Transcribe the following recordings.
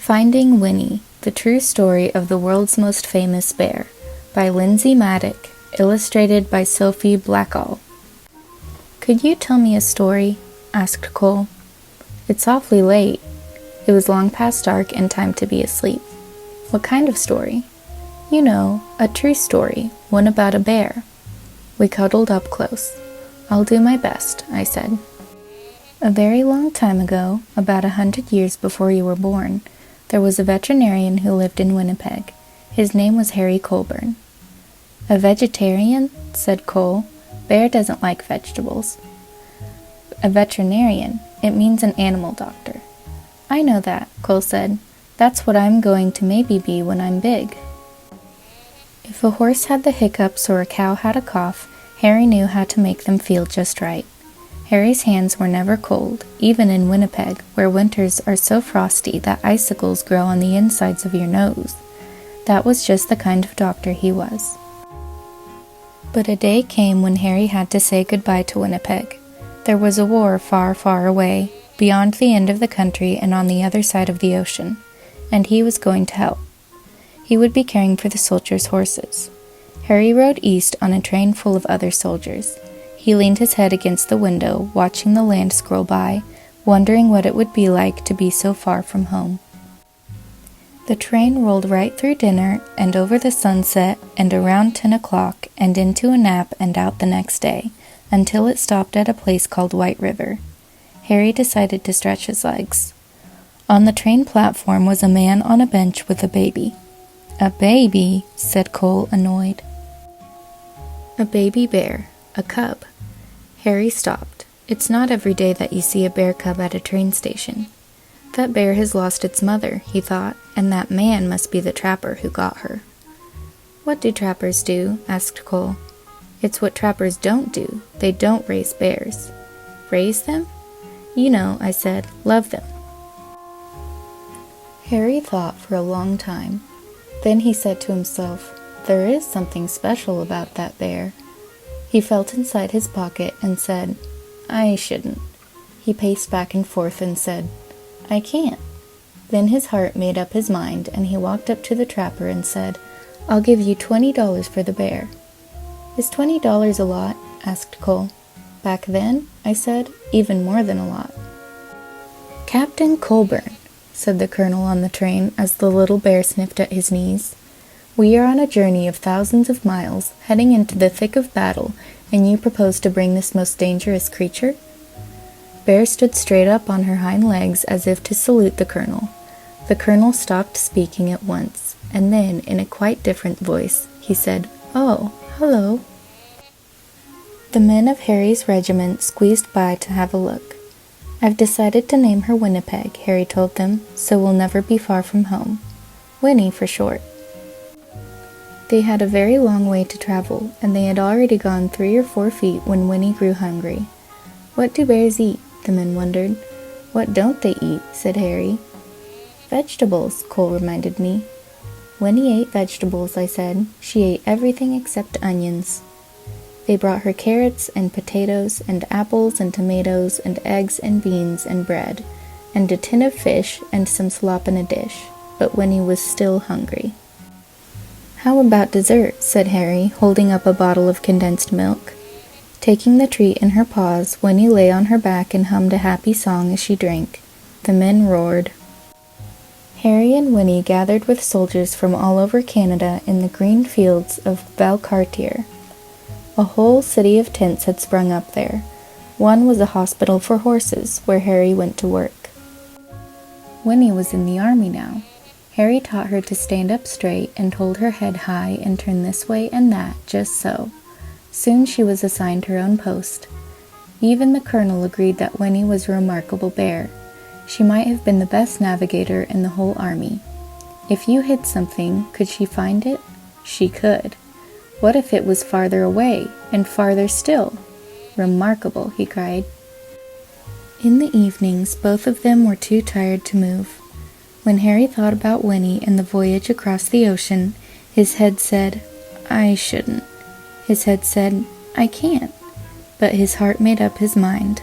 Finding Winnie, The True Story of the World's Most Famous Bear, by Lindsay Mattick, illustrated by Sophie Blackall. "Could you tell me a story?" asked Cole. "It's awfully late." It was long past dark and time to be asleep. "What kind of story?" "You know, a true story, one about a bear." We cuddled up close. "I'll do my best," I said. "A very long time ago, about 100 years before you were born, there was a veterinarian who lived in Winnipeg. His name was Harry Colburn." "A vegetarian?" said Cole. "Bear doesn't like vegetables." "A veterinarian. It means an animal doctor." "I know that," Cole said. "That's what I'm going to maybe be when I'm big." If a horse had the hiccups or a cow had a cough, Harry knew how to make them feel just right. Harry's hands were never cold, even in Winnipeg, where winters are so frosty that icicles grow on the insides of your nose. That was just the kind of doctor he was. But a day came when Harry had to say goodbye to Winnipeg. There was a war far, far away, beyond the end of the country and on the other side of the ocean, and he was going to help. He would be caring for the soldiers' horses. Harry rode east on a train full of other soldiers. He leaned his head against the window, watching the land scroll by, wondering what it would be like to be so far from home. The train rolled right through dinner and over the sunset and around 10 o'clock and into a nap and out the next day, until it stopped at a place called White River. Harry decided to stretch his legs. On the train platform was a man on a bench with a baby. "A baby?" said Cole, annoyed. "A baby bear, a cub." Harry stopped. It's not every day that you see a bear cub at a train station. That bear has lost its mother, he thought, and that man must be the trapper who got her. "What do trappers do?" asked Cole. "It's what trappers don't do. They don't raise bears." "Raise them?" "You know," I said, "love them." Harry thought for a long time. Then he said to himself, "There is something special about that bear." He felt inside his pocket and said, "I shouldn't." He paced back and forth and said, "I can't." Then his heart made up his mind, and he walked up to the trapper and said, "I'll give you $20 for the bear." "Is $20 a lot?" asked Cole. "Back then," I said, "even more than a lot." "Captain Colburn," said the colonel on the train as the little bear sniffed at his knees. "We are on a journey of thousands of miles, heading into the thick of battle, and you propose to bring this most dangerous creature?" Bear stood straight up on her hind legs as if to salute the colonel. The colonel stopped speaking at once, and then, in a quite different voice, he said, "Oh, hello." The men of Harry's regiment squeezed by to have a look. "I've decided to name her Winnipeg," Harry told them, "so we'll never be far from home. Winnie for short." They had a very long way to travel, and they had already gone 3 or 4 feet when Winnie grew hungry. "What do bears eat?" the men wondered. "What don't they eat?" said Harry. "Vegetables," Cole reminded me. "Winnie ate vegetables," I said. "She ate everything except onions." They brought her carrots and potatoes and apples and tomatoes and eggs and beans and bread, and a tin of fish and some slop in a dish, but Winnie was still hungry. "How about dessert?" said Harry, holding up a bottle of condensed milk. Taking the treat in her paws, Winnie lay on her back and hummed a happy song as she drank. The men roared. Harry and Winnie gathered with soldiers from all over Canada in the green fields of Valcartier. A whole city of tents had sprung up there. One was a hospital for horses, where Harry went to work. Winnie was in the army now. Harry taught her to stand up straight and hold her head high and turn this way and that, just so. Soon she was assigned her own post. Even the colonel agreed that Winnie was a remarkable bear. She might have been the best navigator in the whole army. If you hid something, could she find it? She could. What if it was farther away, and farther still? "Remarkable," he cried. In the evenings, both of them were too tired to move. When Harry thought about Winnie and the voyage across the ocean, his head said, "I shouldn't." His head said, "I can't." But his heart made up his mind.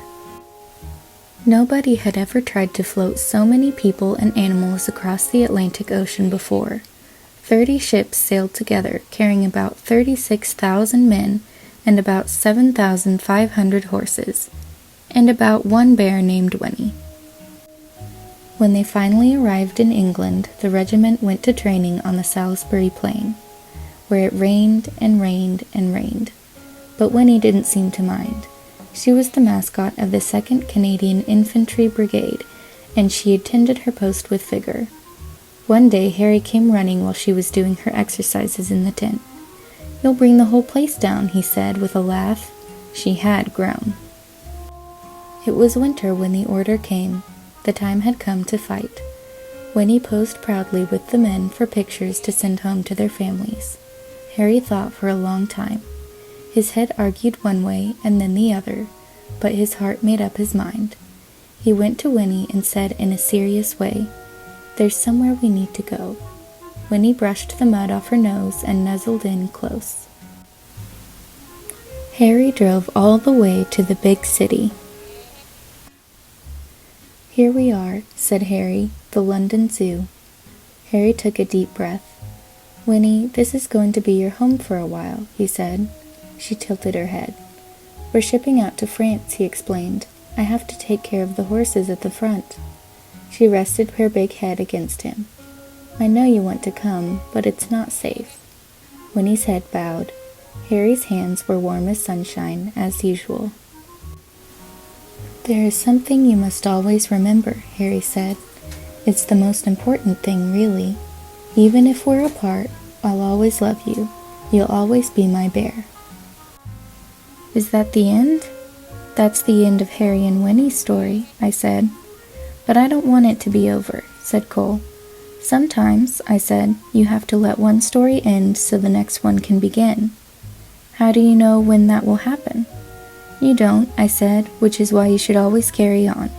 Nobody had ever tried to float so many people and animals across the Atlantic Ocean before. 30 ships sailed together, carrying about 36,000 men and about 7,500 horses, and about one bear named Winnie. When they finally arrived in England, the regiment went to training on the Salisbury Plain, where it rained and rained and rained. But Winnie didn't seem to mind. She was the mascot of the 2nd Canadian Infantry Brigade, and she attended her post with vigor. One day Harry came running while she was doing her exercises in the tent. "You'll bring the whole place down," he said with a laugh. She had grown. It was winter when the order came. The time had come to fight. Winnie posed proudly with the men for pictures to send home to their families. Harry thought for a long time. His head argued one way and then the other, but his heart made up his mind. He went to Winnie and said in a serious way, "There's somewhere we need to go." Winnie brushed the mud off her nose and nuzzled in close. Harry drove all the way to the big city. "Here we are," said Harry, "the London Zoo." Harry took a deep breath. "Winnie, this is going to be your home for a while," he said. She tilted her head. "We're shipping out to France," he explained. "I have to take care of the horses at the front." She rested her big head against him. "I know you want to come, but it's not safe." Winnie's head bowed. Harry's hands were warm as sunshine, as usual. "There is something you must always remember," Harry said. "It's the most important thing, really. Even if we're apart, I'll always love you. You'll always be my bear." "Is that the end?" "That's the end of Harry and Winnie's story," I said. "But I don't want it to be over," said Cole. "Sometimes," I said, "you have to let one story end so the next one can begin." "How do you know when that will happen?" "You don't," I said, "which is why you should always carry on."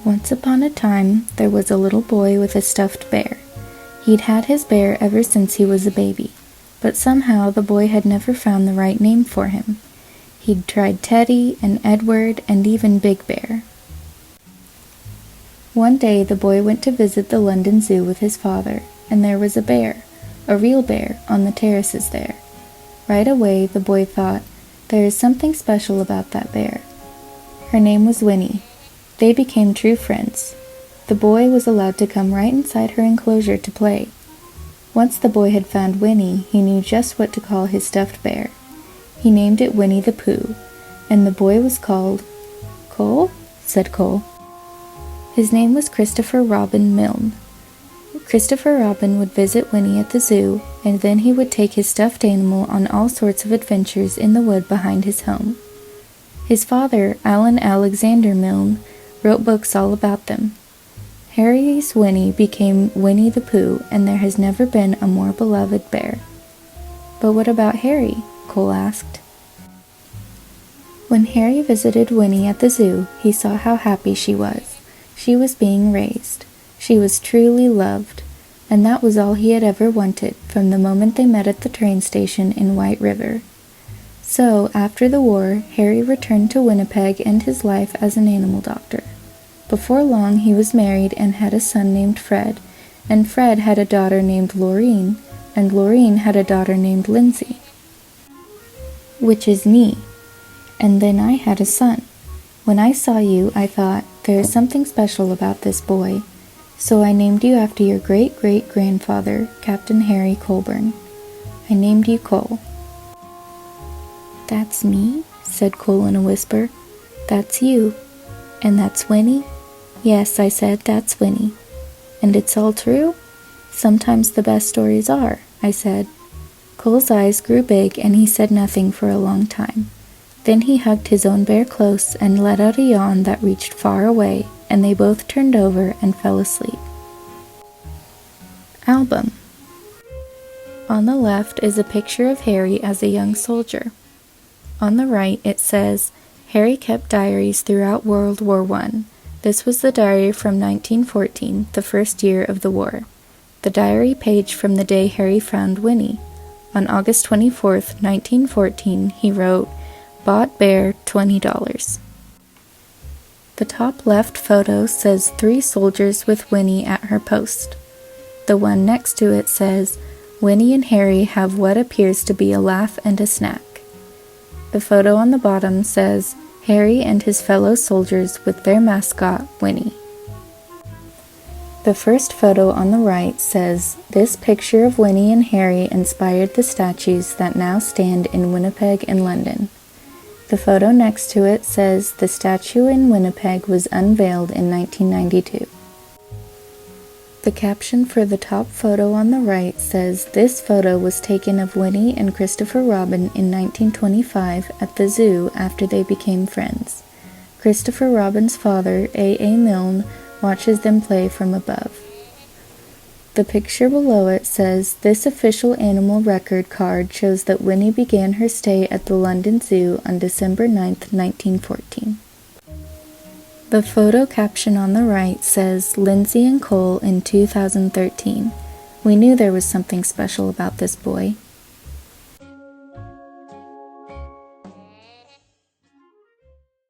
Once upon a time, there was a little boy with a stuffed bear. He'd had his bear ever since he was a baby, but somehow the boy had never found the right name for him. He'd tried Teddy and Edward and even Big Bear. One day the boy went to visit the London Zoo with his father, and there was a bear, a real bear, on the terraces there. Right away the boy thought, "There is something special about that bear." Her name was Winnie. They became true friends. The boy was allowed to come right inside her enclosure to play. Once the boy had found Winnie, he knew just what to call his stuffed bear. He named it Winnie the Pooh, and the boy was called... "Cole?" said Cole. His name was Christopher Robin Milne. Christopher Robin would visit Winnie at the zoo, and then he would take his stuffed animal on all sorts of adventures in the wood behind his home. His father, Alan Alexander Milne, wrote books all about them. Harry's Winnie became Winnie the Pooh, and there has never been a more beloved bear. "But what about Harry?" Cole asked. When Harry visited Winnie at the zoo, he saw how happy she was. She was being raised. She was truly loved, and that was all he had ever wanted from the moment they met at the train station in White River. So, after the war, Harry returned to Winnipeg and his life as an animal doctor. Before long, he was married and had a son named Fred, and Fred had a daughter named Laureen, and Laureen had a daughter named Lindsay, which is me. And then I had a son. When I saw you, I thought, there is something special about this boy. So I named you after your great-great-grandfather, Captain Harry Colburn. I named you Cole. "That's me?" said Cole in a whisper. "That's you. And that's Winnie?" "Yes," I said, "that's Winnie." "And it's all true?" "Sometimes the best stories are," I said. Cole's eyes grew big and he said nothing for a long time. Then he hugged his own bear close and let out a yawn that reached far away, and they both turned over and fell asleep. Album. On the left is a picture of Harry as a young soldier. On the right it says, "Harry kept diaries throughout World War I. This was the diary from 1914, the first year of the war. The diary page from the day Harry found Winnie. On August 24th, 1914, he wrote, 'Bought bear, $20.' The top left photo says 3 soldiers with Winnie at her post. The one next to it says, Winnie and Harry have what appears to be a laugh and a snack. The photo on the bottom says, Harry and his fellow soldiers with their mascot, Winnie. The first photo on the right says, this picture of Winnie and Harry inspired the statues that now stand in Winnipeg and London. The photo next to it says, the statue in Winnipeg was unveiled in 1992. The caption for the top photo on the right says, this photo was taken of Winnie and Christopher Robin in 1925 at the zoo after they became friends. Christopher Robin's father, A.A. Milne, watches them play from above. The picture below it says, this official animal record card shows that Winnie began her stay at the London Zoo on December 9, 1914. The photo caption on the right says, Lindsay and Cole in 2013. We knew there was something special about this boy.